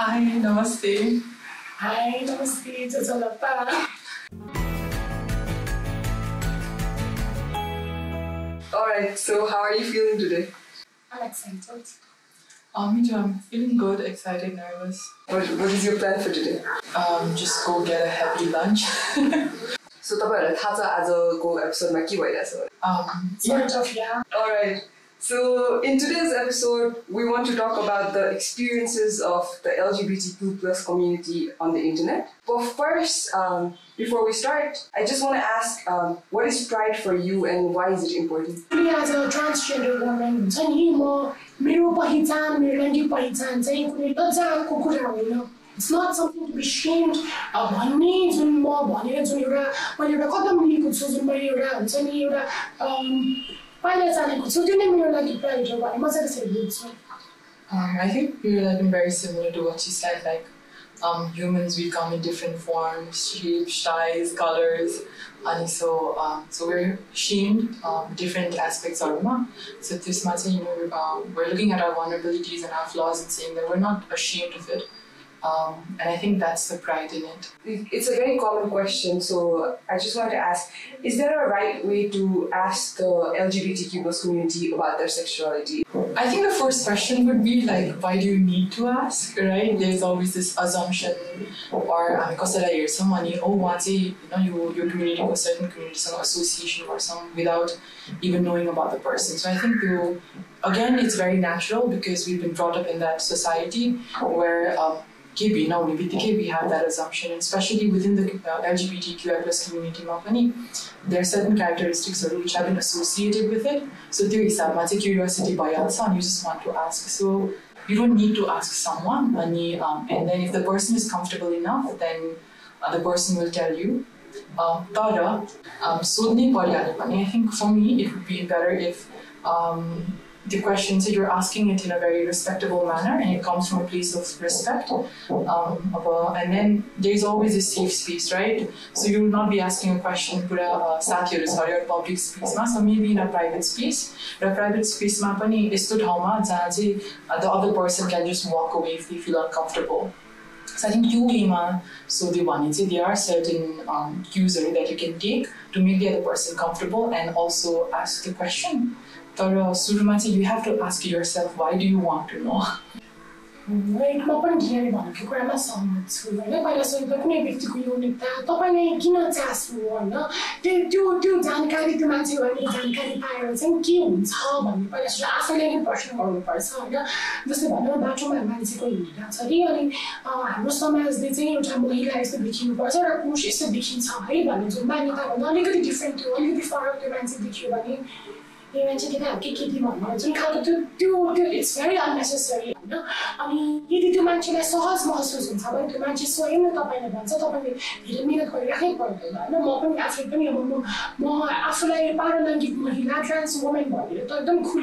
Hi, namaste. Hi, namaste. Alright, so how are you feeling today? I'm excited. Me too, I'm feeling good, excited, nervous. What is your plan for today? Just go get a heavy lunch. So तपाईहरुलाई थाहा छ आजको एपिसोडमा के भइरहेछ? Yeah. Alright. So in today's episode, we want to talk about the experiences of the LGBTQ+ community on the internet. But first, before we start, I just want to ask, what is pride for you and why is it important? As a transgender woman, it's not something to be shamed of. I think we're like very similar to what she said. Like humans, we come in different forms, shapes, sizes, colors, and so we're shamed different aspects of it. So this much, we're looking at our vulnerabilities and our flaws and saying that we're not ashamed of it. And I think that's the pride in it. It's a very common question, so I just wanted to ask, is there a right way to ask the LGBTQ+ community about their sexuality? I think the first question would be like, why do you need to ask, right? There's always this assumption, or your community or certain community, some association or some without even knowing about the person. So I think again, it's very natural because we've been brought up in that society where we have that assumption, and especially within the LGBTQI+ community, there are certain characteristics which have been associated with it. So there is a curiosity bias, and you just want to ask. So you don't need to ask someone, and then if the person is comfortable enough, then the person will tell you. I think for me it would be better if the question, so you're asking it in a very respectable manner and it comes from a place of respect. And then there's always a safe space, right? So you will not be asking a question for a public space, so maybe in a private space. In a private space, the other person can just walk away if they feel uncomfortable. So I think there are certain cues that you can take to make the other person comfortable and also ask the question. You have to ask yourself, why do you want to know? Right, it's very unnecessary. I mean, you do mention a sauce muscles and something to mention so in the top end of the you mean a quite no more African more after like Paradygm trans woman body. Don't cool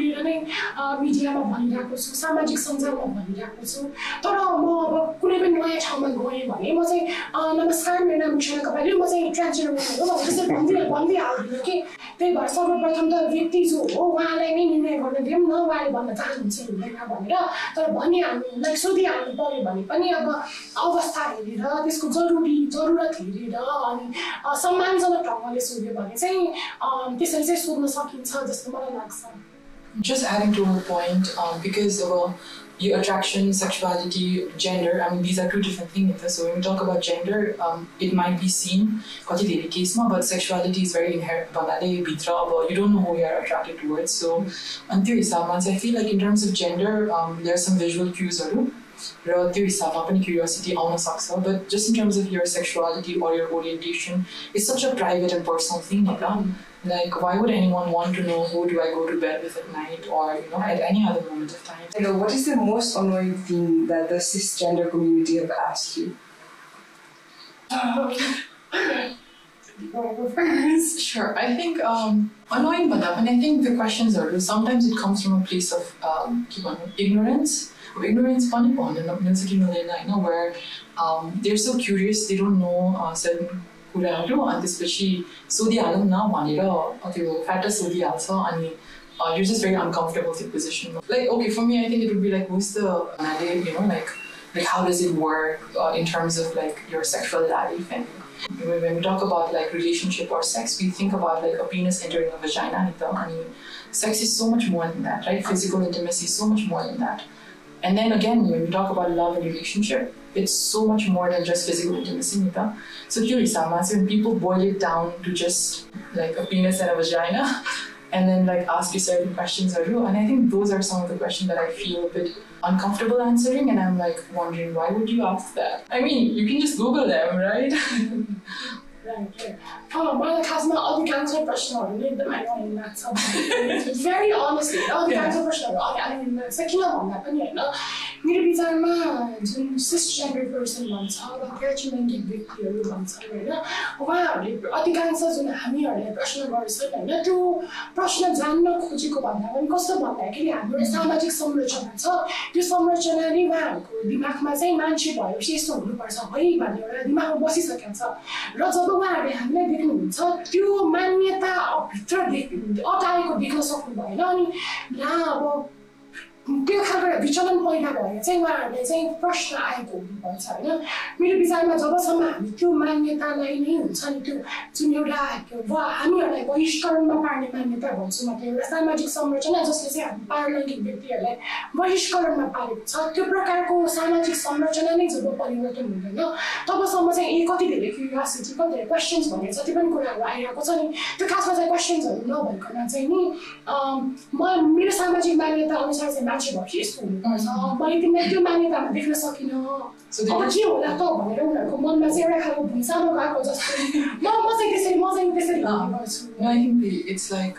media of Bandaco, some magic sons of Bandaco. So, don't more could even know how I'm going. It was a Namaskar and I'm sure Kapali was a transgender one day out. Okay, they were sort of from the victims who, while I mean, you never know why on the time like so the पनि अब अवस्था हेरेर त्यसको जरुरत हेरेर अनि सम्मान जनक ढंगले सोध्यो भने चाहिँ त्यसरी चाहिँ सोध्न सकिन्छ जस्तो मलाई लाग्छ. Just adding to her point, because your attraction, sexuality, gender, I mean, these are two different things. So when we talk about gender, it might be seen, but sexuality is very inherent. You don't know who you are attracted towards. So, I feel like in terms of gender, there are some visual cues. Curiosity, but just in terms of your sexuality or your orientation, it's such a private and personal thing. Like, why would anyone want to know who do I go to bed with at night or, at any other moment of time? What is the most annoying thing that the cisgender community have asked you? Sure, I think annoying, but I think the questions are, sometimes it comes from a place of ignorance. Ignorance, where they're so curious, they don't know certain and especially सोधिहालौँ न भनेर त्यो factor सोधिहाल्छ अनि you're just very uncomfortable with the position. Like, okay, for me, I think it would be like, who's the, like, like how does it work in terms of like your sexual life. And when we talk about like relationship or sex, we think about like a penis entering a vagina. I mean, sex is so much more than that, right? Physical intimacy is so much more than that. And then again, when we talk about love and relationship, it's so much more than just physical intimacy, Nita. So when people boil it down to just like a penis and a vagina, and then like ask you certain questions, and I think those are some of the questions that I feel a bit uncomfortable answering, and I'm like wondering, why would you ask that? I mean, you can just Google them, right? मलाई खासमा अधिकांश प्रश्नहरू नै एकदमै annoying लाग्छ very honestly अधिकांश प्रश्नहरू annoying लाग्छ किन भन्दा पनि हैन मेरो विचारमा जुन cisgender person भन्छ वा लैङ्गिक व्यक्तिहरू भन्छ हैन उहाँहरूले अधिकांश जुन हामीहरूले प्रश्न गर्छन् हैन त्यो प्रश्न जान्न खोजेको भन्दा पनि कस्तो भन्दाखेरि हाम्रो सामाजिक संरचना छ त्यो संरचनाले उहाँहरूको दिमागमा चाहिँ मान्छे भएपछि यस्तो हुनुपर्छ है भन्ने एउटा दिमागमा बसिसकेको छ र जब उहाँहरूले हामीलाई देख्नुहुन्छ त्यो मान्यता भित्र अटाएको देख्न सक्नु भएन अनि ला अब त्यो खालको विचलन पैदा भएर चाहिँ उहाँहरूले चाहिँ प्रश्न आएको हुनुपर्छ हैन मेरो विचारमा जबसम्म हामी त्यो मान्यतालाई नै हुन्छ नि त्यो जुन एउटा हामीहरूलाई बहिष्करणमा पार्ने मान्यता भन्छु म त्यो एउटा सामाजिक संरचना जसले चाहिँ हामी पारलैङ्गिक व्यक्तिहरूलाई बहिष्करणमा पारेको छ त्यो प्रकारको सामाजिक संरचना नै जब परिवर्तन हुँदैन तबसम्म चाहिँ कति धेरै क्युरियोसिटी कति धेरै क्वेसन्स भन्ने जति पनि कुराहरू आइरहेको छ नि त्यो खासमा चाहिँ क्वेसन्सहरू नभइकन चाहिँ नि मेरो सामाजिक मान्यता अनुसार चाहिँ मान्छे भएपछि यस्तो हुनुपर्छ मैले तिमीलाई त्यो मान्यतामा देख्न सकिनँ अब के होला त भनेर उनीहरूको मनमा चाहिँ एउटा खालको भुइँचालो गएको जस्तो म चाहिँ त्यसरी गर्छु I think it's like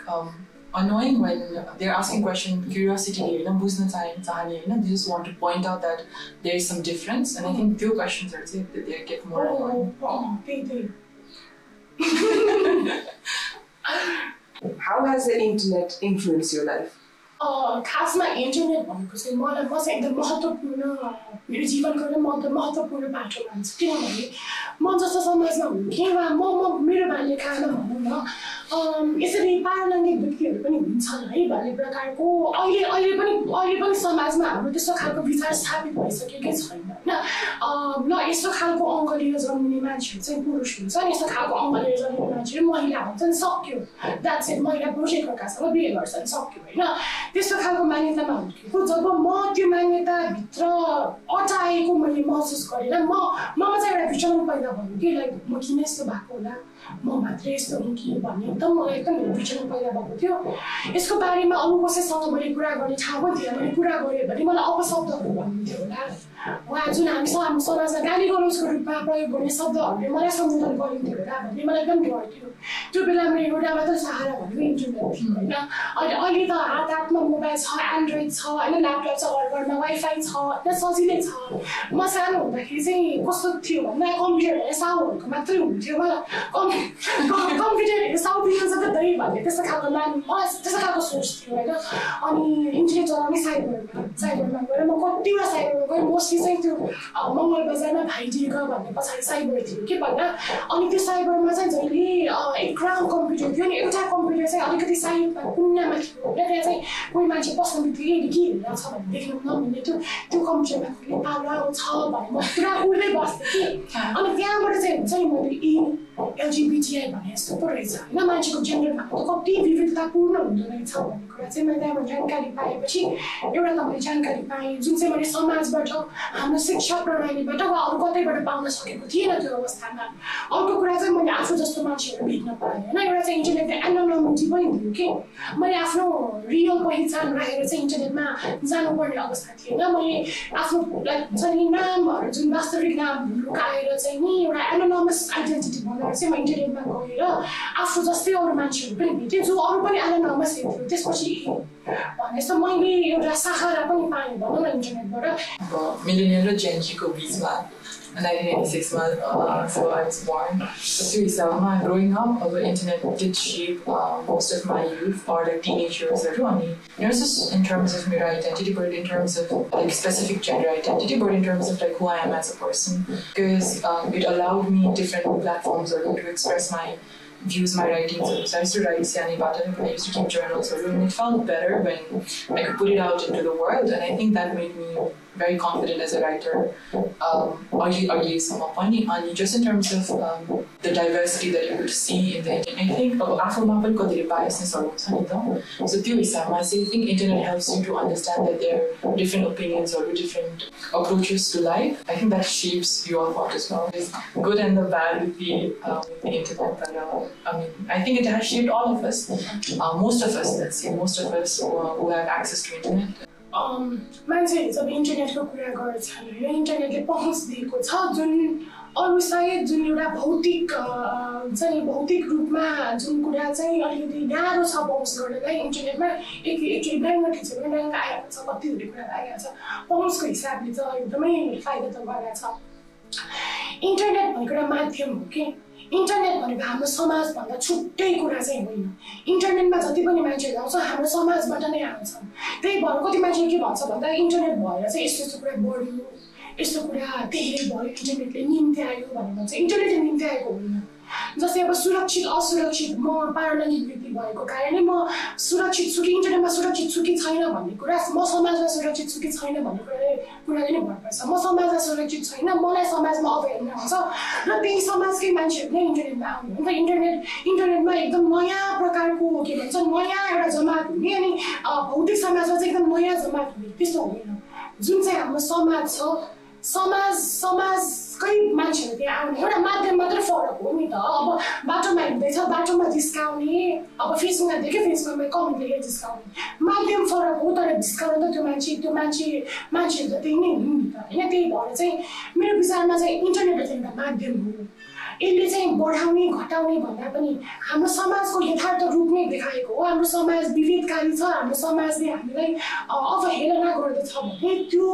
annoying when they're asking questions, curiosity, बुझ्न चाहने, they just want to point out that there is some difference, and I think few questions are that they get more annoying. How has the internet influenced your life? खासमा internet भनेको चाहिँ मलाई म चाहिँ एकदम महत्त्वपूर्ण मेरो जीवनको एउटा महत्त्वपूर्ण बाटो मान्छु किनभने म जस्तो समाजमा हुर्केँ वा म मेरो बाल्यकालमा भनौँ न यसरी पारलैङ्गिक व्यक्तिहरू पनि हुन्छन् है भन्ने प्रकारको अहिले पनि समाजमा हाम्रो त्यस्तो खालको विचार स्थापित भइसकेकै छैन होइन ल यस्तो खालको अङ्ग लिएर जन्मिने मान्छेहरू चाहिँ पुरुष हुन्छन् यस्तो खालको अङ्ग लिएर जन्मिने मान्छेहरू महिला हुन्छन् सक्यो द्याट्स इट महिला पुरुष एकअर्कासँग बिहे गर्छन् सक्यो होइन त्यस्तो खालको मान्यतामा हुर्केको जब म त्यो मान्यताभित्र अटाएको मैले महसुस गरेर ममा चाहिँ एउटा विचलन पैदा भयो कि लाइक म किन यस्तो भएको होला म मात्रै यस्तो हुँ कि भन्ने एकदम मलाई एकदम विचलन पैदा भएको थियो यसको बारेमा अरू कसैसँग मैले कुरा गर्ने ठाउँ पनि थिएन मैले कुरा गरेँ भने मलाई अपशब्दहरू भन्नुहुन्थ्यो होला वा जुन हामी समाजमा गाली गलौजको रूपमा प्रयोग गर्ने शब्दहरूले मलाई सम्बोधन गरिन्थ्यो होला भन्ने मलाई एकदम डर थियो त्यो बेला मेरो एउटा मात्र सहारा भनेको इन्टरनेट थियो होइन अहिले त हातमा मोबाइल छ एन्ड्रोइड छ होइन ल्यापटप छ घरमा वाइफाई छ होइन सजिलै छ म सानो हुँदाखेरि चाहिँ कस्तो थियो भन्दा कम्प्युटर साउहरूको मात्रै हुन्थ्यो मलाई कम्प्युटर साउ बिग्रन्छ त दै भन्ने त्यस्तो खालको मलाई त्यस्तो खालको सोच थियो होइन अनि इन्टरनेट चलाउने साइबरमा गएर म कतिवटा साइबरमा गएँ मोस्टली चाहिँ त्यो मङ्गल बजारमा भाइडिगा भन्ने पछाडि साइबर थियो के भन्दा अनि त्यो साइबरमा चाहिँ जहिले एक ग्राउन्ड कम्प्युटर थियो नि एउटा कम्प्युटर चाहिँ अलिकति साइडमा कुन्नामा थियो होइन त्यहाँ चाहिँ कोही मान्छे बस्नु बित्तिकै के हेरेर छ भने देख्नु नमिल्ने त्यो कम्प्युटरमा कुनै पाउला छ भने म पुरा उड्दै बस्थेँ कि अनि त्यहाँबाट चाहिँ हुन्छ नि मैले LGBTI भने यस्तो पो रहेछ होइन मान्छेको जेन्डरमा कति विविधतापूर्ण हुँदो रहेछ भन्ने कुरा चाहिँ मैले त्यहाँबाट जानकारी पाएपछि एउटा त मैले जानकारी पाएँ जुन चाहिँ मैले समाजबाट हाम्रो शिक्षा प्रणालीबाट वा अरू कतैबाट पाउन सकेको थिएन त्यो अवस्थामा अर्को कुरा चाहिँ मैले आफू जस्तो मान्छेहरू भेट्न पाएँ होइन एउटा चाहिँ इन्टरनेटले एनोनिमिटी पनि दियो कि मैले आफ्नो रियल पहिचान राखेर चाहिँ इन्टरनेटमा जानुपर्ने अवस्था थिएन मैले आफ्नो चाहिँ नामहरू जुन वास्तविक नामहरू लुकाएर चाहिँ नि एउटा एनोनिमस आइडेन्टिटी बनाएर चाहिँ म इन्टरनेटमा गएर आफू जस्तै अरू मान्छेहरू पनि भेटेँ जो अरू पनि एनोनिमस थियो त्यसपछि भनेपछि मैले एउटा सहारा पनि पाएँ भनौँ न इन्टरनेटबाट मिलेनियल र जेनजीको बिचमा 1996 so I was born. So growing up, the internet did shape most of my youth or like teenage years. Not just in terms of my identity, but in terms of like specific gender identity, but in terms of like who I am as a person. Because it allowed me different platforms to express my views, my writings. So I used to write Siani Batan, I used to keep journals, and it felt better when I could put it out into the world. And I think that made me very confident as a writer. Just in terms of the diversity that you could see in the internet, I think biasness so I think internet helps you to understand that there are different opinions or different approaches to life. I think that shapes your thought as well. There's good and the bad with the internet, but I think it has shaped all of us. Most of us, let's say, most of us who have access to internet. मान्छेले जब इन्टरनेटको कुरा गर्छ हैन इन्टरनेटले पहुँच दिएको छ जुन अरु सायद जुन एउटा भौतिक चाहिँ भौतिक रूपमा जुन कुरा चाहिँ अलिकति गाह्रो छ पहुँच गर्नलाई इन्टरनेटमा एकचोटि ब्याङ्कमा ठिक्छ भने ब्याङ्क आएको छ कति धेरै कुरा आएको छ पहुँचको हिसाबले चाहिँ एकदमै फाइदा त गरेको छ इन्टरनेट भनेको एउटा माध्यम हो के इन्टरनेट भनेको हाम्रो समाजभन्दा छुट्टै कुरा चाहिँ होइन इन्टरनेटमा जति पनि मान्छेहरू आउँछ हाम्रो समाजबाट नै आउँछ त्यही भएर कति मान्छेले के भन्छ भन्दा इन्टरनेट भएर चाहिँ यस्तो कुरा बढ्यो यस्तो कुरा धेरै भयो इन्टरनेटले निम्ति आयो भनेर भन्छ इन्टरनेटले निम्ति आएको होइन जस्तै अब सुरक्षित असुरक्षित म पारलैङ्गिक व्यक्ति भएको कारणले म सुरक्षित छु कि इन्टरनेटमा सुरक्षित छु कि छैन भन्ने कुरा म समाजमा सुरक्षित छु कि छैन भन्ने कुराले नै भर पर्छ म समाजमा सुरक्षित छैन मलाई समाजमा अवहेलना हुन्छ र त्यही समाजकै मान्छेहरू नै इन्टरनेटमा आउने हो नि त इन्टरनेटमा एकदम नयाँ प्रकारको के भन्छ नयाँ एउटा जमात हुने अनि भौतिक समाजमा चाहिँ एकदम नयाँ जमात हुने त्यस्तो हुँदैन जुन चाहिँ हाम्रो समाज छ समाजकै मान्छेहरू त्यहाँ आउने एउटा माध्यम मात्रै फरक हो नि त अब बाटोमा हिँड्दैछ बाटोमा जिस्काउने अब फेसबुकमा देख्यो फेसबुकमा कमेन्ट लेखेर जिस्काउने माध्यम फरक हो तर जिस्काउनु त त्यो मान्छेहरू त त्यही नै हुनु नि त होइन त्यही भएर चाहिँ मेरो विचारमा चाहिँ इन्टरनेट चाहिँ एउटा माध्यम हो यसले चाहिँ बढाउने घटाउने भन्दा पनि हाम्रो समाजको यथार्थ रूप नै देखाएको हो हाम्रो समाज विभेदकारी छ हाम्रो समाजले हामीलाई अवहेलना गर्दछ भने त्यो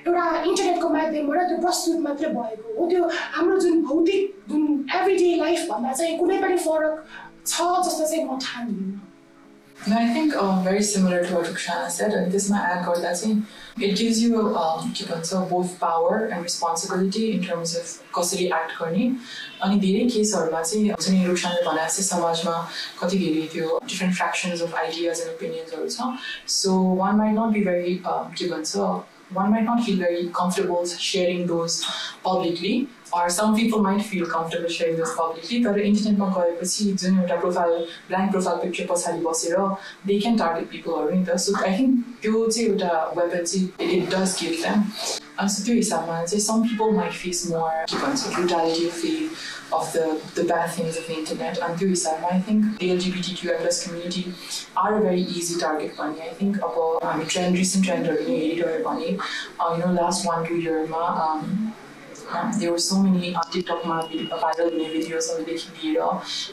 एउटा इन्टरनेटको माध्यमबाट त्यो प्रस्तुत मात्र भएको हो त्यो हाम्रो जुन भौतिक जुन एभ्रिडे लाइफ भन्दा चाहिँ कुनै पनि फरक छ जस्तो चाहिँ म ठान्दिनँ And I think very similar to what Ruksana said, and this might add it gives you both power and responsibility in terms of कसरी act गर्ने अनि धेरै केसहरुमा चाहिँ जुन रुक्सानले भने जस्तै समाजमा कति धेरै त्यो different fractions of ideas and opinions हरु छ so one might not be very one might not feel very comfortable sharing those publicly or some people might feel comfortable sharing this publicly तर इन्टरनेटमा गएपछि जुन एउटा blank profile picture पछाडी बसेर they can target people हरु नि त so I think त्यो चाहिँ एउटा weapon चाहिँ it does give them and so त्यो हिसाबमा चाहिँ some people might face more brutality of the bad things of the internet and त्यो हिसाबमा I think the LGBTQI+ community are a very easy target पनि I think अब हामी recent trendहरु नि हेरिरह्यो भने last 1-2 yearsमा there were so many TikTok viral videos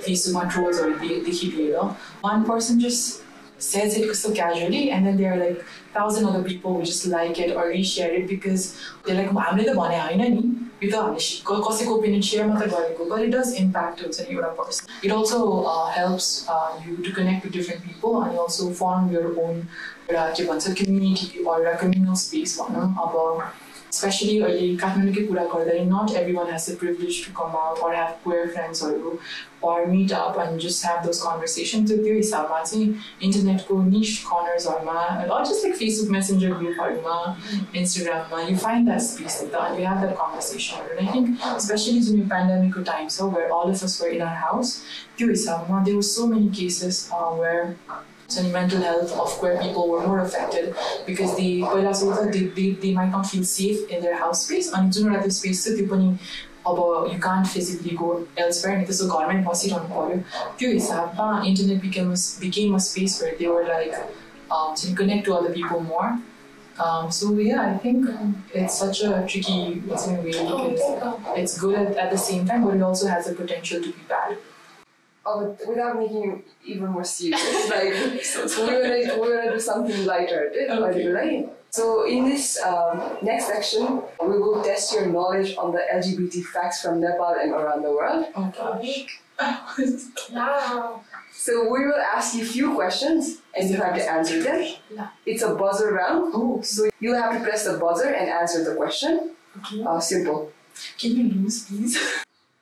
Facebook trolls one person just says it so casually and then there are like 1,000 other people who just like it or reshare it because they're like हामीले त भने हैन नि यो त हामीले कसैको opinion share मात्र गरेको but it does impact एउटा person it also helps you to connect with different people and you also form your own community or a communal space भनौं अब especially not everyone has the privilege to come out or have queer friends or meet up and just have those conversations. So त्यो हिसाबमा चाहिँ इन्टरनेटको niche corners or just like Facebook Messenger group or Instagram you find that space and you have that conversation and I think especially during the pandemic time where all of us were in our house त्यो हिसाबमा there were so many cases where mental health of queer people were more affected because they might not feel safe in their house space and जुन एउटा space छ त्यो पनि अब you can't physically go elsewhere and त्यसो घरमै बसिरहनु पर्यो त्यो हिसाबमा internet became a space where they were like to connect to other people more so yeah I think it's such a tricky way because it's good at the same time but it also has the potential to be bad. Without making it even more serious, like we're gonna do something lighter, right? So in this next section, we will test your knowledge on the LGBT facts from Nepal and around the world. Oh gosh! Wow! So we will ask you a few questions, and you have to answer them. It's a buzzer round, so you have to press the buzzer and answer the question. Okay. Simple. Can you lose, please?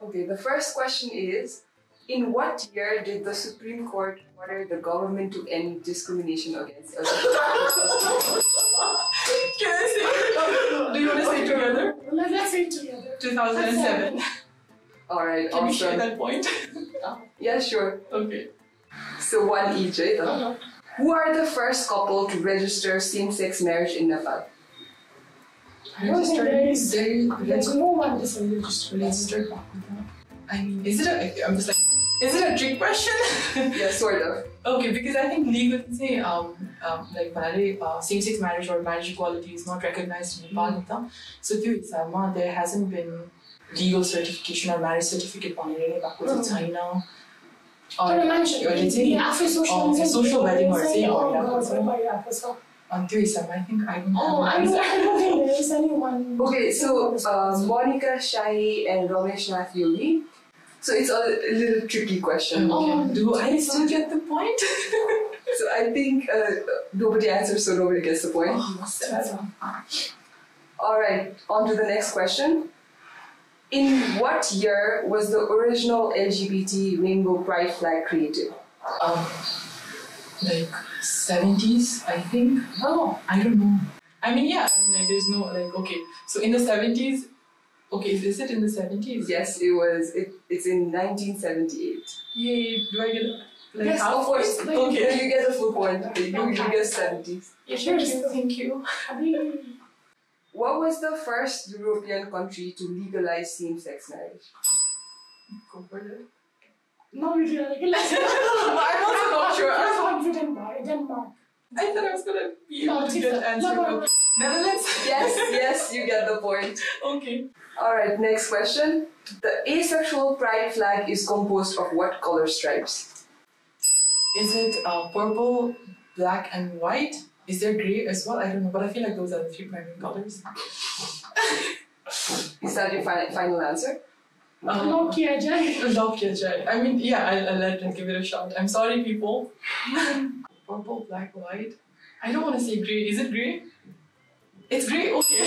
Okay. The first question is. In what year did the Supreme Court order the government to end discrimination against LGBT? 2007. Alright, Can we awesome. share that point? Yeah, sure. Okay. So one each, right? Who are the first couple to register same-sex marriage in Nepal? There's no one to say registered. I mean, is it a? I'm just like, is it a trick question? Yeah, sort of. Okay, because I think legally, say, like same-sex marriage or marriage equality is not recognized in Nepal. So there hasn't been legal certification or marriage certificate on China. Social wedding or say I think I don't I don't think there is anyone. Okay, so Monica, Shai, and Ramesh Nath Yogi. So it's a little tricky question. Do I still get the point? So I think nobody answers, so nobody gets the point. Alright, on to the next question. In what year was the original LGBT rainbow pride flag created? Like 70s, I think. No, I don't know. I mean, like there's no, like, okay. So in the 70s, okay, is it in the 70s? Yes, it was. It's in 1978. Yay, do I get like yes, half? Of course. Okay. You get a full point. You get 70s. Yeah, sure, thank you. What was the first European country to legalize same-sex marriage? Go for it. No, we feel like it. I'm also not sure. Denmark. I thought I was gonna be able to get answer. Netherlands? Yes, you get the point. Okay. Alright, next question. The asexual pride flag is composed of what color stripes? Is it purple, black, and white? Is there grey as well? I don't know, but I feel like those are the three primary colors. Is that your final answer? Lock kiya jaye. I mean, yeah, I'll let them give it a shot. I'm sorry, people. Purple, black, white. I don't want to say grey. Is it grey? It's grey? Okay.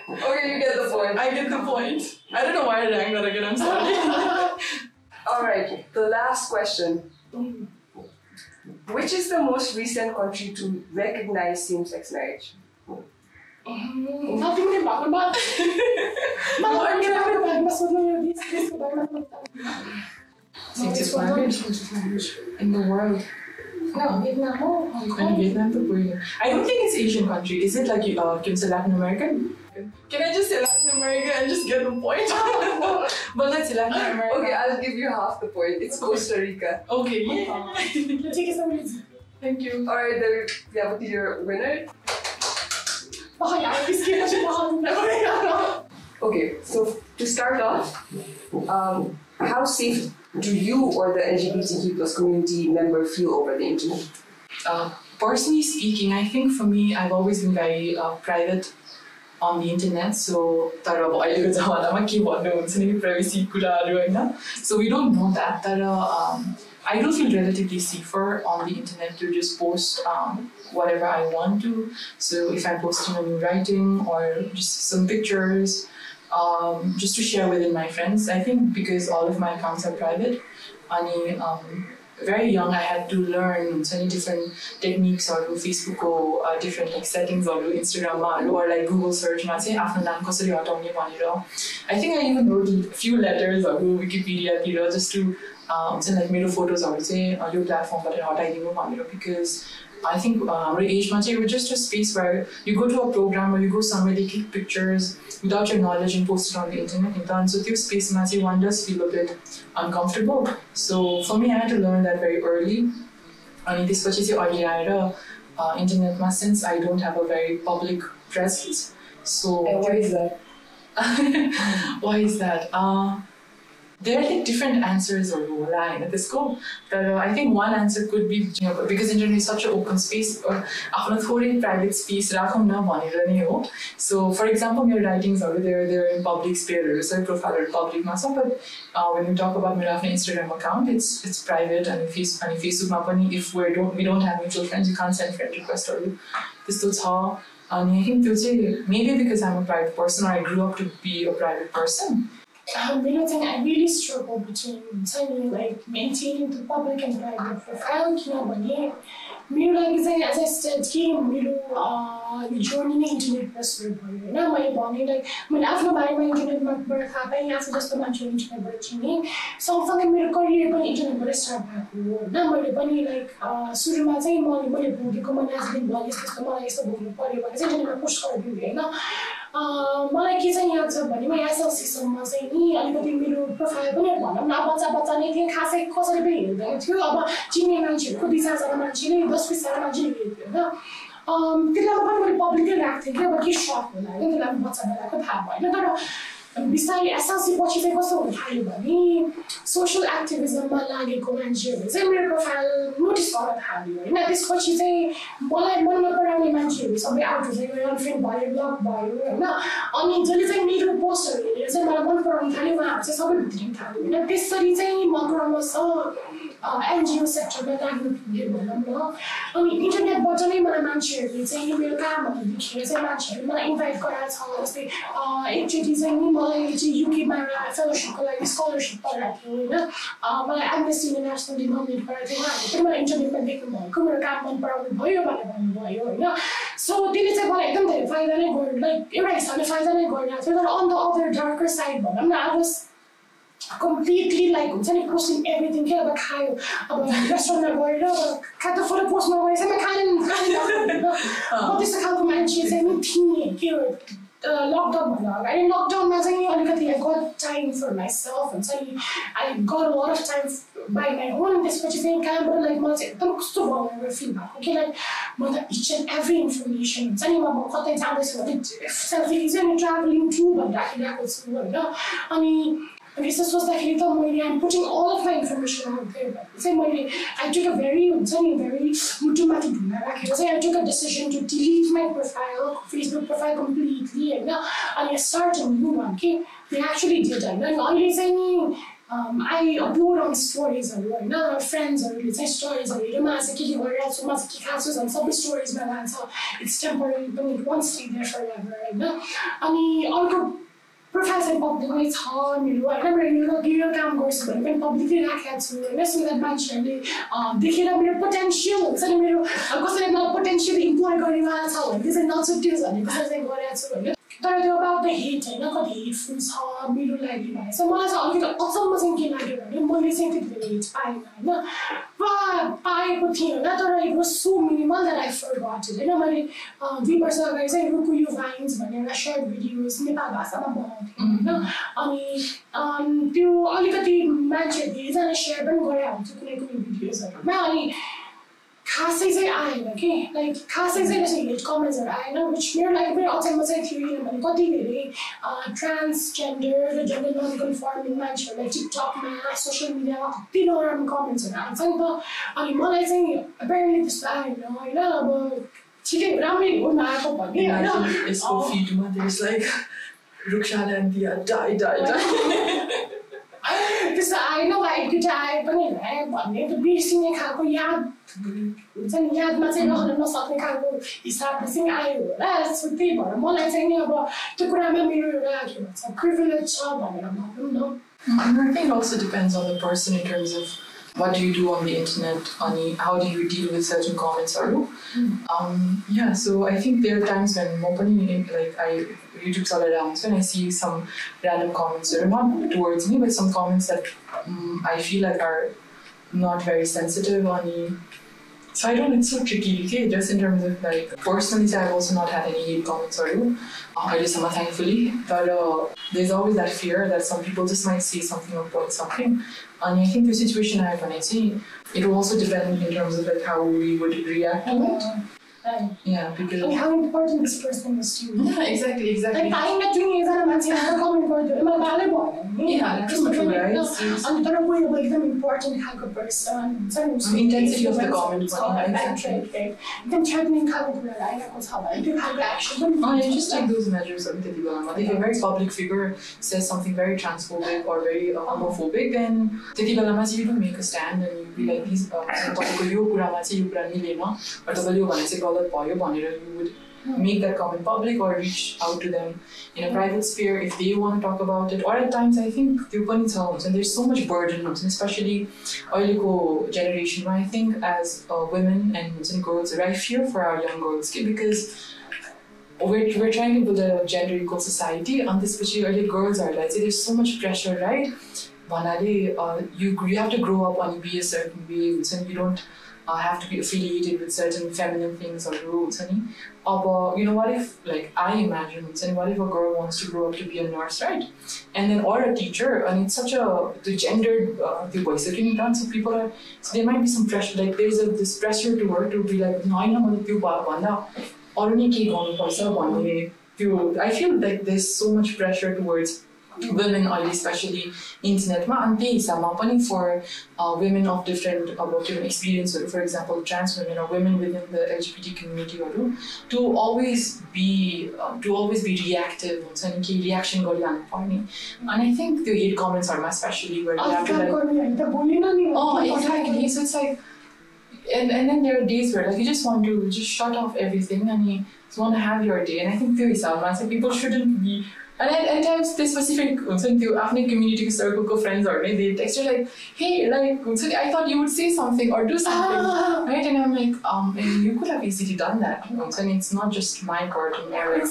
Okay, you get the point. I get the point. I don't know why I rang that again. I'm sorry. Alright, the last question. Which is the most recent country to recognize same-sex marriage? Nothing in Bangladesh. Same-sex marriage in the world. No, Vietnam. I don't think it's Asian country. Is it like can say Latin American? Can I just say Latin America and just get the point? But let's say Latin America. Okay, I'll give you half the point. It's Costa Rica. Okay, yeah. Thank you. Alright, then we have your winner. Okay, so to start off, how safe do you or the LGBTQ plus community member feel over the internet? Personally speaking, I think for me, I've always been very private on the internet. So, privacy, so we don't know that. I do feel relatively safer on the internet to just post whatever I want to. So if I'm posting a new writing or just some pictures, just to share within my friends. I think because all of my accounts are private, very young I had to learn so many different techniques or Facebook or different like settings or Instagram or like Google search. I think I even wrote a few letters or Wikipedia just to like made photos or say on your platform, but because I think our age it was just a space where you go to a program or you go somewhere, they click pictures without your knowledge and post it on the internet. And so this space one does feel a bit uncomfortable. So for me, I had to learn that very early. And this internet since I don't have a very public presence. So and why is that? Why is that? There are like different answers or line at the scope. But I think one answer could be, because internet is such an open space, private space. So for example, my writings are they're in public space, so profile in public. But when you talk about my Instagram account, it's private, and Facebook, if we don't have mutual friends, you can't send friend request or this is how. And I think maybe because I'm a private person or I grew up to be a private person. I really struggle between like maintaining the public and private profile. मेरो लागि चाहिँ as a state कि मेरो यो journey नै इन्टरनेटमा सुरु भयो होइन मैले भने लाइक मैले आफ्नो बारेमा इन्टरनेटबाट थाहा पाएँ आफू जस्तो मान्छे इन्टरनेटबाट चिनेँ सँगसँगै मेरो करियर पनि इन्टरनेटबाट स्टार्ट भएको हो होइन मैले पनि लाइक सुरुमा चाहिँ मैले भोगेको मैले आज दिन भने यस्तो मलाई यस्तो भोग्नु पऱ्यो भने चाहिँ इन्टरनेटमा पोस्ट गरिदिन्थेँ होइन मलाई के चाहिँ याद छ भने म एसएलसीसम्म चाहिँ नि अलिकति मेरो प्रोफाइल पनि भनौँ न बच्चा नै थिएँ खासै कसैले पनि हेर्दैन थियो अब चिन्ने मान्छेहरूको 2-4जना मान्छेले 10-20जना मान्छेले हेर्थ्यो होइन त्यसलाई पनि मैले पब्लिकै राख्थेँ कि अब के सक होला होइन त्यसलाई बच्चा बेलाको थाहा भएन तर बिस्तारै एसएलसी पछि चाहिँ कस्तो हुन थाल्यो भने सोसल एक्टिभिजममा लागेको मान्छेहरूले चाहिँ मेरो प्रोफाइल नोटिस गर्न थाल्यो होइन त्यसपछि चाहिँ मलाई मन नपराउने मान्छेहरू सबै आउट हुँदै गयो अनफ्रेन्ड भयो ब्लक भयो होइन अनि जसले चाहिँ मेरो पोस्टहरू हेरेर चाहिँ मलाई मन पराउन थाल्यो उहाँहरू चाहिँ सबै भित्रिन थाल्यो होइन त्यसरी चाहिँ म क्रमशः एनजिओ सेक्टरमा लाग्नु पुगेँ भनौँ न अनि इन्टरनेटबाट नै मलाई मान्छेहरूले चाहिँ मेरो कामहरू देखेर चाहिँ मान्छेहरूले मलाई इन्भाइट गराएको छ जस्तै एकचोटि चाहिँ नि मलाई चाहिँ युकेमा फेलोसिपको लागि स्कलरसिप पराएको थियो होइन मलाई एमएससी इन्टरनेसनलले नोमिनेट गराएको थियो उहाँहरूले पनि मलाई इन्टरनेटमा देख्नु भएको मेरो काम मन पराउनु भयो भनेर भन्नुभयो होइन सो त्यसले चाहिँ मलाई एकदम धेरै फाइदा नै गर्यो लाइक एउटा हिसाबले फाइदा नै गरिरहेको थियो तर on the other darker side भनौँ न आई वाज completely like हुन्छ नि posting everything के अब खायो अब रेस्टुरेन्टमा गएर अब खाद्य फोटो पोस्ट नगरे चाहिँ म खाने म त्यस्तो खालको मान्छे चाहिँ नि थिएँ के लकडाउन भन्दा अगाडि लकडाउनमा चाहिँ अलिकति I got time for myself हुन्छ नि I got lot of time by my own त्यसपछि चाहिँ कहाँबाट लाइक मलाई चाहिँ एकदम कस्तो भएर फिल भएको कि लाइक म त इच एन्ड एभ्री इन्फर्मेसन हुन्छ नि म कतै जाँदैछु भने सेल्फी चाहिँ ट्राभलिङ टु भनेर राखिरहेको छु होइन अनि यस्तो सोच्दाखेरि त मैले I'm putting all of my information out there भने चाहिँ मैले आई टुक अ भेरी हुन्छ नि भेरी मुटुमाथि ढुङ्गा राखेर चाहिँ I took a decision to delete my profile Facebook profile completely होइन अनि स्टार्ट न्यू वान कि दे एक्चुली डिड होइन अनि अहिले चाहिँ नि आई अपलोड अन स्टोरिजहरू होइन फ्रेन्ड्सहरूले चाहिँ स्टोरिजहरू हेरेर म आज के गरिरहेको छु म चाहिँ के खाएको छु झन् सबै स्टोरिजमा लान्छ इट्स टेम्पोररी पनि it won't stay there forever होइन अनि अर्को प्रोफाइल चाहिँ पब्लिकै छ मेरो होइन मेरो गियर काम गर्छु भने पनि पब्लिकै राखेको छु होइन सो द्याट मान्छेहरूले देखेर मेरो पोटेन्सियल हुन्छ नि मेरो कसैले मलाई पोटेन्सियल इम्प्लोय गरिरहेको छ भने त्यो चाहिँ नछुट्योस् भन्ने कुरा चाहिँ गरेको छु होइन तर त्यो अबाउट द हेट होइन कति हेटफुल छ मेरो लागि भने चाहिँ मलाई चाहिँ अलिकति अचम्म चाहिँ के लाग्यो भने मैले चाहिँ त्यति बेला हेट पाएन होइन पाएको थिएँ होइन तर it was so minimal that I फरगट it होइन मैले 2 वर्ष अगाडि चाहिँ रुकु यु भाइन्स भनेर एउटा सर्ट भिडियोज नेपाल भाषामा बनाउँथेँ होइन अनि त्यो अलिकति मान्छेहरू धेरैजना सेयर पनि गरेर हुन्छ कुनै कुनै भिडियोजहरूमा अनि खासै चाहिँ आएन कि लाइक खासै चाहिँ त्यसरी हेट कमेन्ट्सहरू आएन विच मेरो लागि पनि अचम्म चाहिँ थियो किनभने कति धेरै ट्रान्सजेन्डर र जेन्डर नन कन्फर्मिङ मान्छेहरूलाई टिकटकमा सोसियल मिडियामा कति नराम्रो कमेन्ट्सहरू आउँछ नि त अनि मलाई चाहिँ एपेरेन्टली त्यस्तो आएन होइन अब ठिकै राम्रै हुन आएको भन्ने होइन यसको फिडमा देश लाइक रुक्साना दिया डाइ त्यस्तो आएन वाइट गिटा आए पनि भन्ने त बिर्सिने खालको याद हुन्छ नि यादमा चाहिँ रहन नसक्ने खालको हिसाबले चाहिँ आयो होला सो त्यही भएर मलाई चाहिँ नि अब त्यो कुरामा मेरो एउटा के भन्छ प्रिभिलेज छ भनेर भनौँ न I think it also depends on the person in terms of what do you do on the internet, how do you deal with certain comments yeah, so I think there are times when like YouTube salaries when I see some random comments that are not towards me but some comments that I feel like are not very sensitive so I don't, it's so tricky, okay? Just in terms of like, personally I've also not had any hate comments thankfully, but there's always that fear that some people just might say something about something. And I think the situation I have when I see, it will also depend in terms of like how we would react to it. Yeah, because how important this person is to you. Yeah, exactly. Like I'm not doing it as a man saying comment for the yeah, true, right? And the way of like them important how a person intensity of the comment right. Then threatening how action. You just take those measures of if a very public figure says something very transphobic or very homophobic, then you don't make a stand and you be like these or you would make that comment public or reach out to them in a private sphere if they want to talk about it. Or at times, I think and there's so much burden, and especially early generation. I think as women and girls, I fear for our young girls because we're trying to build a gender equal society, and especially early girls are like, there's so much pressure, right? You have to grow up and be a certain way, and you don't have to be affiliated with certain feminine things or rules. But what if, like, I imagine, what if a girl wants to grow up to be a nurse, right? And then, or a teacher, and it's such the gendered, so people are, so there might be some pressure, like there's this pressure to her to be like, no, I know, I feel like there's so much pressure towards women, especially internet and for women of different experiences, for example trans women or women within the LGBT community to always be reactive and reaction and I think the hate comments are especially where you have to exactly, so it's like and then there are days where like you just want to just shut off everything and you just want to have your day, and I think people shouldn't be. And at times, the specific community circle friends or they text you like, hey, like, I thought you would say something or do something, right? And I'm like, and you could have easily done that, and it's not just my part and error.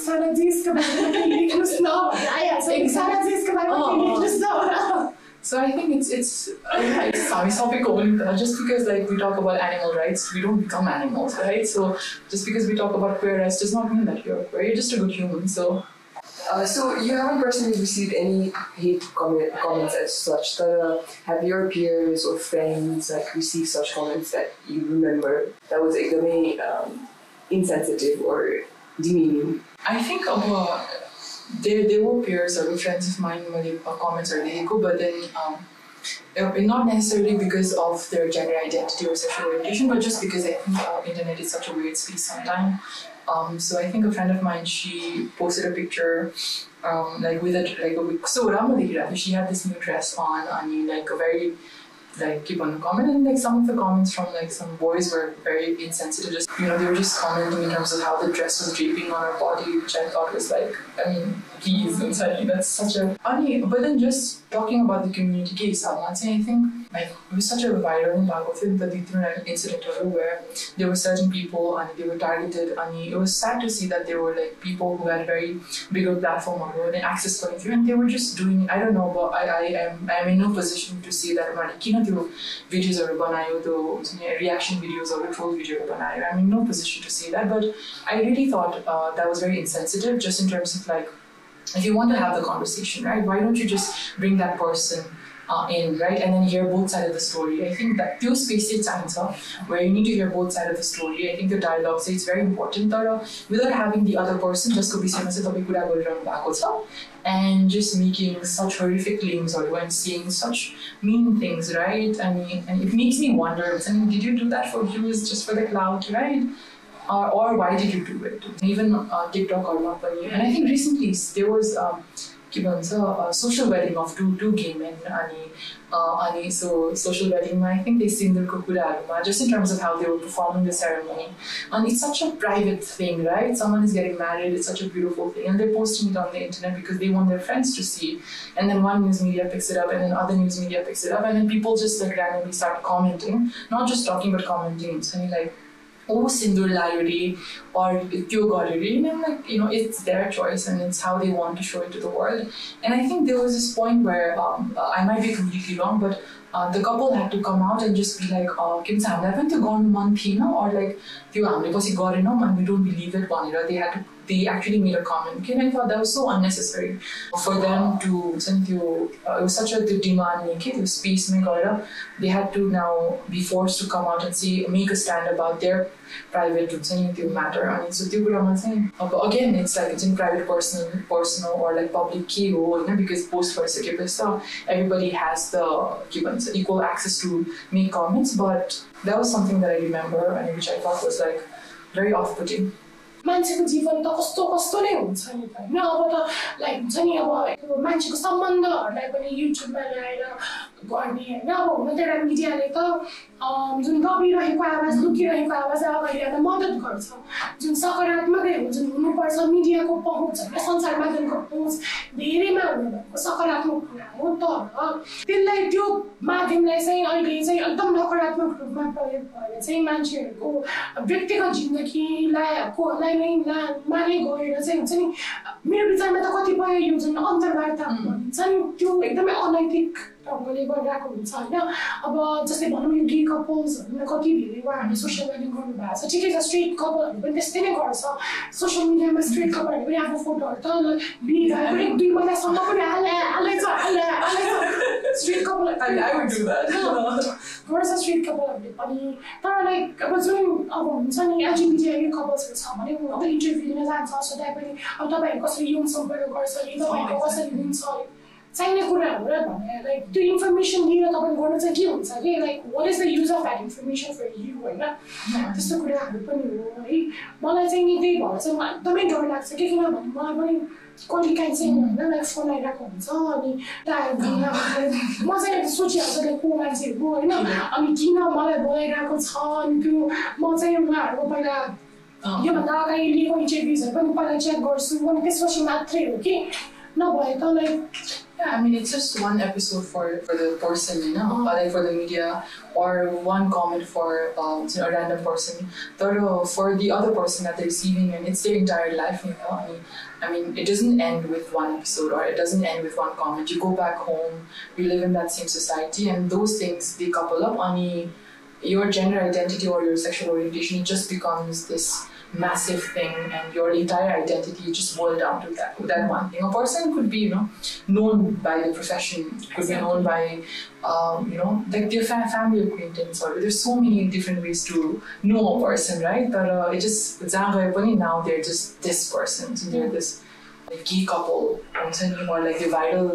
So I think it's just because like we talk about animal rights, we don't become animals, right? So just because we talk about queer rights does not mean that you're queer. You're just a good human. So you haven't personally received any hate comments as such, but have your peers or friends like received such comments that you remember that was extremely insensitive or demeaning? I think there were peers or friends of mine who comments or but then not necessarily because of their gender identity or sexual orientation, but just because I think internet is such a weird space sometimes. So I think a friend of mine, she posted a picture she had this new dress on, and like a very keep on commenting, and like some of the comments from like some boys were very insensitive. Just they were just commenting in terms of how the dress was draping on her body, which I thought was like, I mean, please, that's such a funny. But then just talking about the community case, I think like it was such a viral incident where there were certain people and they were targeted, and it was sad to see that there were like people who had a very bigger platform or an access going through, and they were just doing, I don't know, but I am in no position to say that videos reaction videos or troll video I'm in no position to say that, but I really thought that was very insensitive, just in terms of like, if you want to have the conversation, right, why don't you just bring that person in, right, and then hear both sides of the story. I think that few spaces where you need to hear both sides of the story. I think the dialogue, so it's very important without having the other person just could be and just making such horrific claims and saying such mean things, right? I mean, and it makes me wonder, did you do that for views, just for the clout, right? Or why did you do it? Even TikTok or not. And I think recently there was a social wedding of two gay men, so social wedding, I think they sing the kukura just in terms of how they were performing the ceremony. And it's such a private thing, right? Someone is getting married, it's such a beautiful thing, and they're posting it on the internet because they want their friends to see. And then one news media picks it up, and then other news media picks it up, and then people just like randomly start commenting, not just talking but commenting. So like, oh, sindur layuri or tyo garuri, and I'm like, it's their choice and it's how they want to show it to the world. And I think there was this point where I might be completely wrong, but the couple had to come out and just be like, or like, and we don't believe it. They actually made a comment. And I thought that was so unnecessary for them to, it was such a demand, the space, they had to now be forced to come out and make a stand about their private matter. I mean, so again, it's like it's in private, personal or like public because post everybody has the equal access to make comments. But that was something that I remember and which I thought was like very off-putting. मान्छेको जीवन त कस्तो कस्तो नै हुन्छ नि हैन अब त लाइक हुन्छ नि अब मान्छेको सम्बन्धहरुलाई पनि युट्युबमा ल्याएर गर्ने होइन अब हुन त एउटा मिडियाले त जुन दबिरहेको आवाज लुकिरहेको आवाजलाई अगाडि ल्याउन मद्दत गर्छ जुन सकारात्मकै हो जुन हुनुपर्छ मिडियाको पहुँच होइन सञ्चार माध्यमको पहुँच धेरैमा हुनुभएको सकारात्मक कुरा हो तर त्यसलाई त्यो माध्यमलाई चाहिँ अहिले चाहिँ एकदम नकारात्मक रूपमा प्रयोग भएर चाहिँ मान्छेहरूको व्यक्तिगत जिन्दगीलाई नै माने गएर चाहिँ हुन्छ नि मेरो विचारमा त कतिपय यो जुन अन्तर्वार्ता भनिन्छ नि त्यो एकदमै अनैतिक ढङ्गले गरिरहेको हुन्छ होइन अब जस्तै भनौँ यो गे कपल्सहरूमा कति धेरै उहाँहरूले सोसियल मिडिया गर्नुभएको छ ठिकै छ स्ट्रेट कपलहरू पनि त्यस्तै नै गर्छ सोसियल मिडियामा स्ट्रेट कपलहरू पनि आफ्नो फोटोहरू त बिहे भएको 1-2 महिनासम्म पनि हालेछ स्ट्रेट कपलहरू गर्छ स्ट्रेट कपलहरूले पनि तर लाइक अब जुन अब हुन्छ नि एलजीबीटी कपल्सहरू छ भने अब इन्टरभ्यू दिन जान्छ सधैँ पनि अब तपाईँहरू कसरी यौन सम्पर्क गर्छ अरे तपाईँहरू कसरी हुन्छ अरे चाहिने कुराहरू र भने लाइक त्यो इन्फर्मेसन लिएर तपाईँले गर्नु चाहिँ के हुन्छ कि like what is the use of that information for you होइन त्यस्तो कुराहरू पनि हो है मलाई चाहिँ नि त्यही भएर चाहिँ मलाई एकदमै डर लाग्छ कि किनभने मलाई पनि कहिलेकाहीँ चाहिँ होइन लाइक फोन आइरहेको हुन्छ अनि म चाहिँ सोचिहाल्छु लाइक को मान्छेहरू होइन अनि किन मलाई बोलाइरहेको छ अनि त्यो म चाहिँ उहाँहरूको पहिला योभन्दा अगाडि लिएको इन्टरभ्युजहरू पनि पहिला चेक गर्छु अनि त्यसपछि मात्रै हो कि नभए त like Yeah, I mean, it's just one episode for the person, you know, like for the media, or one comment for a random person. But for the other person that they're receiving, and it's their entire life, you know. I mean, it doesn't end with one episode, or it doesn't end with one comment. You go back home, you live in that same society, and those things, they couple up. And your gender identity or your sexual orientation, it just becomes this massive thing, and your entire identity just boiled down to that one thing. A person could be, you know, known by the profession, could be known by, you know, like their family acquaintance, or there's so many different ways to know a person, right? But it just, now they're just this person, so they're this like gay couple, or like the viral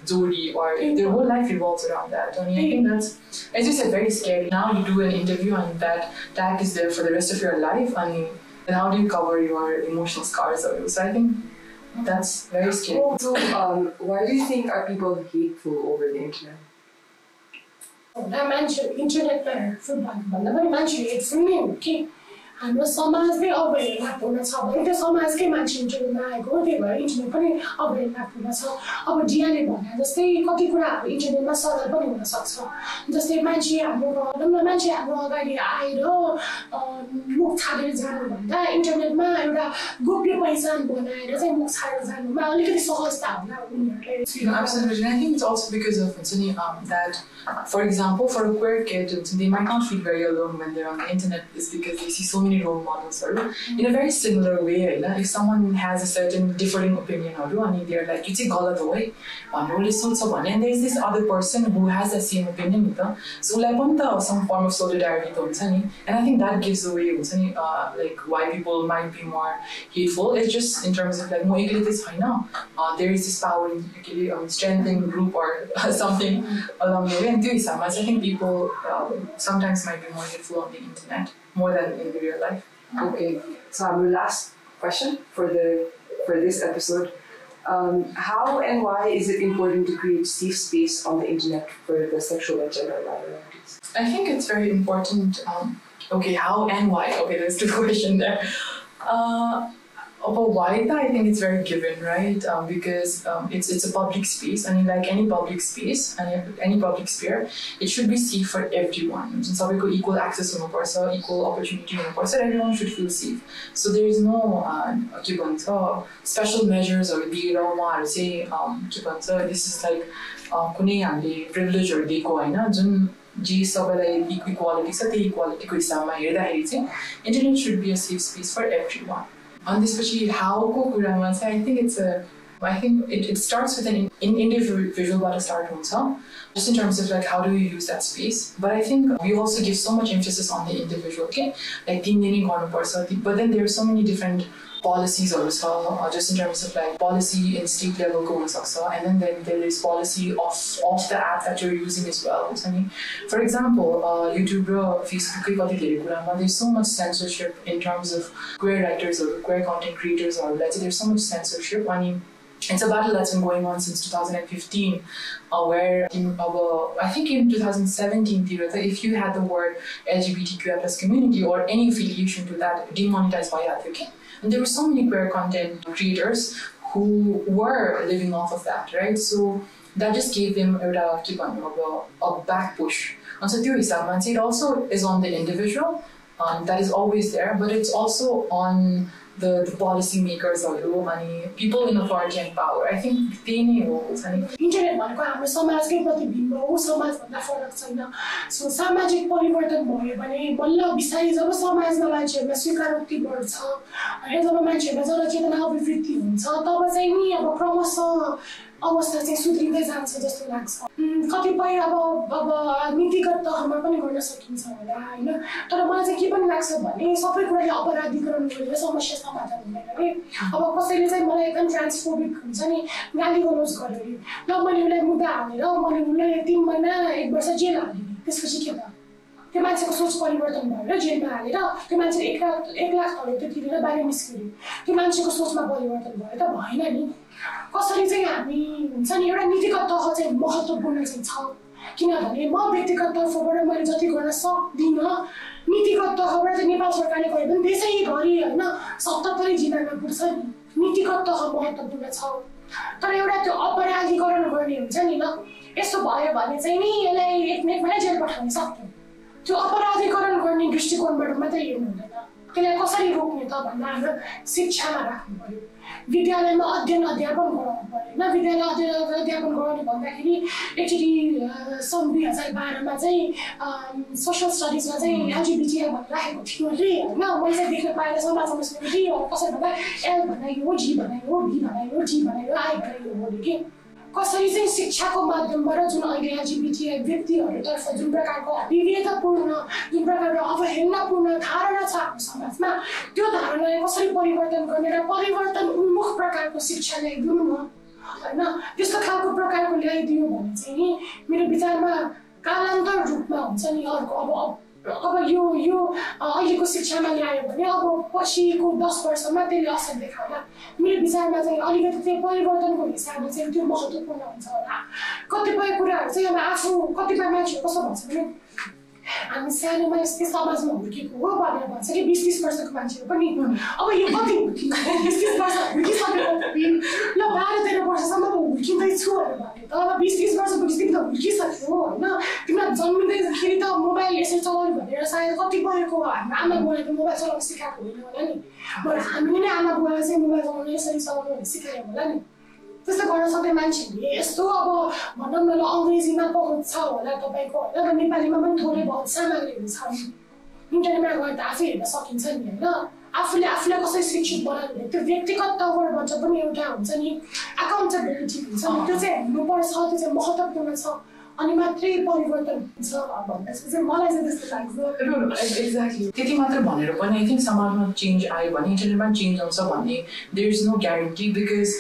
jodi, or their whole life revolves around that. I mean, I think that's, as you said, very scary. Now you do an interview and that tag is there for the rest of your life, and how do you cover your emotional scars of it? So I think that's very scary. So why do you think are people hateful over the internet? I mentioned internet hateful भन्दा पनि मान्छे hateful नै हो कि हाम्रो समाजले अवहेलनापूर्ण छ भने त्यो समाजकै मान्छे इन्टरनेटमा आएको हो त्यही भएर इन्टरनेट पनि अवहेलनापूर्ण छ अब डियाले भने जस्तै कति कुराहरू इन्टरनेटमा सरल पनि हुन सक्छ जस्तै मान्छे हाम्रो अगाडि आएर मुख छाडेर जानुभन्दा इन्टरनेटमा एउटा गोप्य पहिचान बनाएर चाहिँ मुख छाडेर जानुमा अलिकति सहजता होला उनीहरूले Absolutely. I think it's also because of that, for example, for a queer kid, they might not feel very alone when they're on the internet, is because they see so many role models. In a very similar way, if someone has a certain differing opinion, and they're like, you take galat ho, and there's this other person who has the same opinion, so like some form of solidarity, and I think that gives away like why people might be more hateful. It's just in terms of like there is this power in strengthening group or something along the way. And I think people sometimes might be more hateful on the internet more than in the real life. Okay, so our last question for this episode: how and why is it important to create safe space on the internet for the sexual and gender minorities? I think it's very important. Okay, how and why? Okay, there's two questions there. About why, I think it's very given, right? Because it's a public space, and like any public space and any public sphere, it should be safe for everyone. Since we got equal access to equal opportunity, everyone should feel safe. So there is no special measures or say this is like privilege or equality. So the equality internet should be a safe space for everyone. On this, how I think it starts with an individual start just in terms of like how do you use that space. But I think we also give so much emphasis on the individual, okay? Like but then there are so many different policies also, just in terms of like policy in state level goals also, and then there is policy of the app that you're using as well. For example, YouTube, Facebook, there's so much censorship in terms of queer writers or queer content creators, or let's say there's so much censorship. it's a battle that's been going on since 2015, where I think in 2017, if you had the word LGBTQI plus community or any affiliation to that, demonetized by advocate. And there were so many queer content creators who were living off of that, right? So that just gave them a back push. And so it also is on the individual, that is always there, but it's also on the policy makers or people in authority and power. I think they know. Internet भनेको हाम्रो समाजकै प्रतिबिम्ब हो, समाजभन्दा फरक छैन. So सामाजिक परिवर्तन भयो भने बल्ल बिस्तारै जब समाजमा मान्छेहरुमा स्वीकारोक्ति बढ्छ अनि जब मान्छेहरुमा जनचेतना अभिवृद्धि हुन्छ तब चाहिँ नि अब क्रमशः अवस्था चाहिँ सुध्रिँदै जान्छ जस्तो लाग्छ. कतिपय अब नीतिगत तहमा पनि गर्न सकिन्छ होला हैन. तर मलाई चाहिँ के पनि लाग्छ भने सबै कुराले अपराधीकरण गरेर समस्या समाधान हुँदैन के. अब कसैले चाहिँ मलाई एकदम ट्रान्सफोबिक हुन्छ नि गाली गलोज गर्यो ल मैले उसलाई मुद्दा हालेर मैले उसलाई 3 महिना 1 वर्ष जेल हालेँ. त्यसपछि के त त्यो मान्छेको सोच परिवर्तन भएर जेलमा हालेर त्यो मान्छे 1 लाख तले तिरेर बाहिर निस्कियो. त्यो मान्छेको सोचमा परिवर्तन भयो त भएन नि. कसरी चाहिँ हामी हुन्छ नि एउटा नीतिगत तह चाहिँ महत्त्वपूर्ण चाहिँ छ. किनभने म व्यक्तिगत तर्फबाट मैले जति गर्न सक्दिनँ नीतिगत तहबाट चाहिँ नेपाल सरकारले गरे पनि देशैभरि हैन 77 जिल्लामा पुग्छ नि. नीतिगत तह महत्त्वपूर्ण छ. तर एउटा त्यो अपराधीकरण गर्ने हुन्छ नि ल यसो भयो भने चाहिँ नि यसलाई 1 मिनेटमै जेल पठाउन सक्छ. त्यो अपराधीकरण गर्ने दृष्टिकोणबाट मात्रै हेर्नु हुँदैन. त्यसलाई कसरी रोक्ने त भन्दा हाम्रो शिक्षामा राख्नु पर्यो. विद्यालयमा अध्ययन अध्यापन गराउनु पर्यो हैन. विद्यालय अध्ययन अध्यापन गराउने भन्दाखेरि एक्चुअली सन् 2012 मा चाहिँ सोशल स्टडिजमा चाहिँ एलजीबीटी भनेर राखेको थियो रे हैन. मैले चाहिँ देख्न पाएँ समाजमा सुनेको थिएँ कसरी भन्दा एल बनाइयो, जी बनाइयो, बी बनाइयो, डी बनाइयो, आई बनाइयो भने के कसरी चाहिँ शिक्षाको माध्यमबाट जुन अहिले एलजीबीटी व्यक्तिहरुतर्फ जुन प्रकारको विवेकपूर्ण जुन प्रकारको अवहेलनापूर्ण धारणा छ हाम्रो समाजमा त्यो धारणालाई कसरी परिवर्तन गर्ने र परिवर्तन उन्मुख प्रकारको शिक्षा ल्याइदिनु न हैन. त्यस्तो खालको प्रकारको ल्याइदियो भने चाहिँ नि मेरो विचारमा कालान्तर रूपमा हुन्छ नि अर्को अब यो अहिलेको शिक्षामा ल्यायो भने अब पछिको 10 वर्षमा त्यसले असर देखाउला. मेरो विचारमा चाहिँ अलिकति चाहिँ परिवर्तनको हिसाबले चाहिँ त्यो महत्त्वपूर्ण हुन्छ होला. कतिपय कुराहरू चाहिँ अब आफू कतिपय मान्छेहरू कस्तो भन्छ भने हामी सानोमा यस्तै समाजमा हुर्केको हो भनेर भन्छ कि 20-30 वर्षको मान्छेहरू पनि अब यो कति 20-30 वर्ष हुर्किसकेको ल 12-13 वर्षसम्म त हुर्किँदैछु भनेर भने त अब 20-30 वर्ष पुगिसकेपछि त हुर्किसक्यो होइन. तिमीलाई जन्मिँदैखेरि त मोबाइल यसरी चलाउनु भनेर सायद कतिपयको हाम्रो आमा बुवाले त मोबाइल चलाउन सिकाएको होइन होला नि. बरु हामीले नै आमा बुवालाई चाहिँ मोबाइल चलाउन यसरी चलाउनु सिकायो होला नि. त्यस्तो गर्न सक्ने मान्छेहरूले यस्तो अब भनौँ न अङ्ग्रेजीमा पहुँच छ होला तपाईँको होइन. नेपालीमा पनि थोरै बहुत सामग्रीहरू छ. इन्टरनेटमा गएर त आफै हेर्न सकिन्छ नि होइन. आफूलाई कसरी शिक्षित बनाउने त्यो व्यक्तिगत तौरबाट पनि एउटा हुन्छ नि अकाउन्टेबिलिटी हुन्छ नि त्यो चाहिँ हुनुपर्छ. त्यो चाहिँ महत्त्वपूर्ण छ अनि मात्रै परिवर्तन हुन्छ भन्दा चाहिँ मलाई चाहिँ त्यस्तो लाग्छ. एक्ज्याक्टली त्यति मात्र भनेर पनि आई थिङ्क समाजमा चेन्ज आयो भने इन्टरनेटमा चेन्ज आउँछ भन्ने there is no guarantee because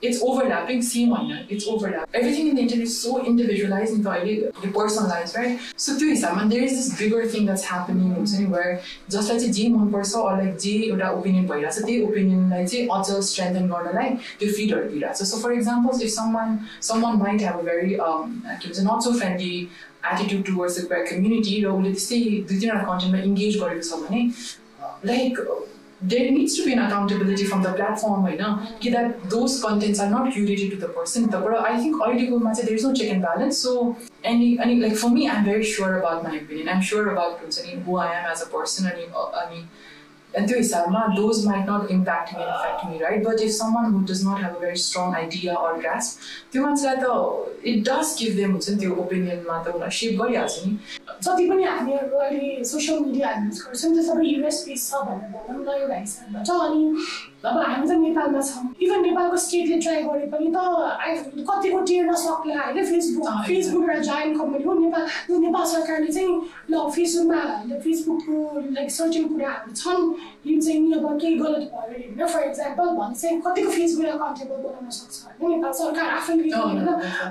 it's overlapping, same one, it's overlapping. Everything in the internet is so individualized and personalized, right? So to Isam, there is this bigger thing that's happening where just like J one person or like J opinion boy, so the opinion like J also strengthen God like to feed or be. So for example, if someone might have a very not so friendly attitude towards the queer community, or say content engage someone like there needs to be an accountability from the platform, that those contents are not curated to the person. But I think there is no check and balance. So, and like for me, I'm very sure about my opinion. I'm sure about who I am as a person. And those might not impact me and affect me, right? But if someone who does not have a very strong idea or grasp, it does give them the opinion, shape. जति पनि हामीहरु अहिले social media use गर्छौं त्यो सबै US base छ भनेर भनौं न एउटा हिसाबबाट अनि अब हामी त नेपालमा छौं इभन नेपालको स्टेटले ट्राई गरे पनि त कतिको टिर्न सक्ला हैन फेसबुक र जायन्ट कम्पनी हो नेपाल सरकारले चाहिँ ल फेसबुकको लाइक सर्चिङ कुराहरु छन् यो चाहिँ नि अब केही गलत भयो अरे होइन फर इक्जाम्पल भने चाहिँ कतिको फेसबुक एकाउन्टेबल बनाउन सक्छ होइन नेपाल सरकार आफैले होइन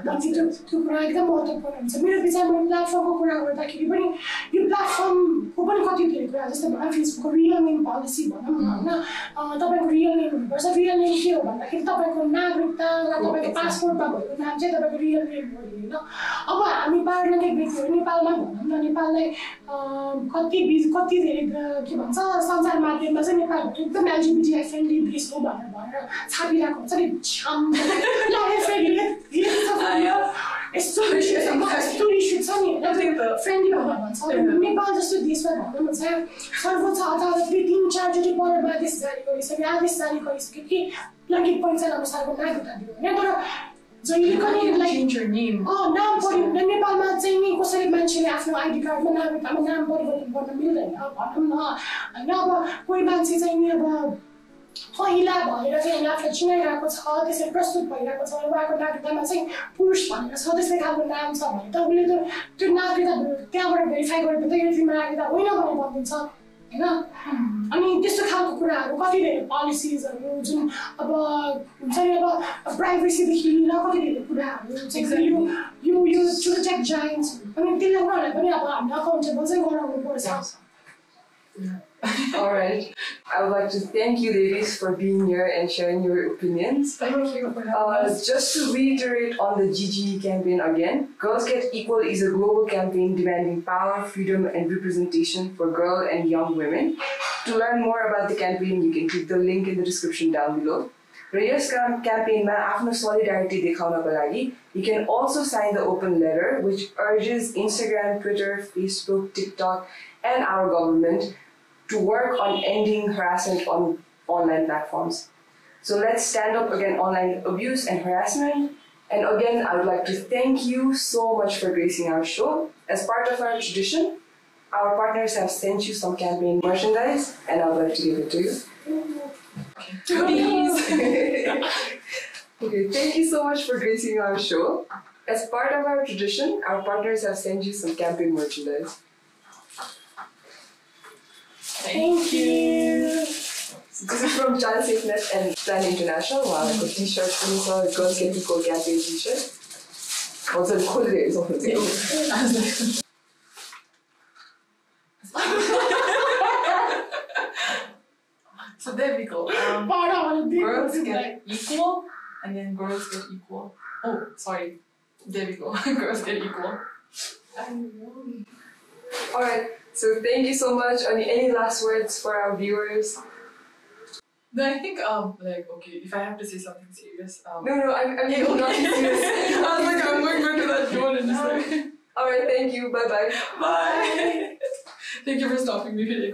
भन्ने त्यो कुरा एकदम महत्त्वपूर्ण हुन्छ मेरो विचारमा प्लेटफर्मको कुरा गर्दाखेरि पनि यो प्लेटफर्मको पनि कति धेरै कुरा जस्तै भनौँ फेसबुकको रियल नेम पोलिसी भनौँ न होइन तपाईँको रियल नेम हुनुपर्छ रियल नेम के हो भन्दाखेरि तपाईँको नागरिकता वा तपाईँको पासपोर्टमा भएको नाम चाहिँ तपाईँको रियल नेम हो होइन अब हामी पारदर्शी व्यक्तिहरू नेपालमा भनौँ न नेपाललाई कति धेरै के भन्छ सञ्चार माध्यममा चाहिँ नेपालबाट एकदम एलजिबिटी फ्रेन्डली देश हो भनेर छापिरहेको हुन्छ नि यस्तो इस्यु छ नि फ्रेन्डली भनेर भन्छ नेपाल जस्तो देशमा भनौँ न चाहिँ सर्वोच्च अदालतले 3-4 पढेर आदेश जारी गरिसक्यो कि लैङ्गिक पहिचान अनुसारको नागरिकता दियो होइन तर जहिले पनि नाम परिवर्तन नेपालमा चाहिँ नि कसरी मान्छेले आफ्नो आइडी कार्डमा नागरिकतामा नाम परिवर्तन गर्न मिल्दैन भनौँ न होइन अब कोही मान्छे चाहिँ नि अब महिला भनेर चाहिँ आफूलाई चिनाइरहेको छ त्यसरी प्रस्तुत भइरहेको छ उहाँको नागरिकतामा चाहिँ पुरुष भनेर छ त्यस्तै खालको नाम छ भने त उसले त त्यो नागरिकता त्यहाँबाट भेरिफाई गरेर त यो तिम्रो नागरिकता होइन भनेर भनिदिन्छ होइन अनि त्यस्तो खालको कुराहरू कति धेरै पोलिसिजहरू जुन अब हुन्छ नि अब प्राइभेसीदेखि लिएर कति धेरै कुराहरू चाहिँ यो चुलचेक जाइन्ट्स अनि त्यसले उनीहरूलाई पनि अब हामीले अकाउन्टेबल चाहिँ गराउनु पर्छ Alright, I would like to thank you ladies for being here and sharing your opinions. Thank you for having us. Just to reiterate on the GGE campaign again, Girls Get Equal is a global campaign demanding power, freedom and representation for girl and young women. To learn more about the campaign, you can click the link in the description down below. र यस क्याम्पेनमा आफ्नो solidarity देखाउनको लागि you can also sign the open letter which urges Instagram, Twitter, Facebook, TikTok and our government to work on ending harassment on online platforms. So let's stand up against online abuse and harassment. And again, I would like to thank you so much for gracing our show. As part of our tradition, our partners have sent you some campaign merchandise and I would like to give it to you. Please. Okay, thank you so much for gracing our show. As part of our tradition, our partners have sent you some campaign merchandise. Thank you. This is from ChildSafeNet and Plan International. Wow, I got t-shirt from the Girls Get Equal campaign t-shirt. Also, cool days on the table. So there we go. Girls get equal, and then girls get equal. Oh, sorry. There we go. Girls get equal. Alright, so thank you so much. Any last words for our viewers? No, I think like okay, if I have to say something serious, No, I'm not serious. I was like, I'm going to that zone and just like. Alright, thank you. Bye. Bye. Thank you for stopping me.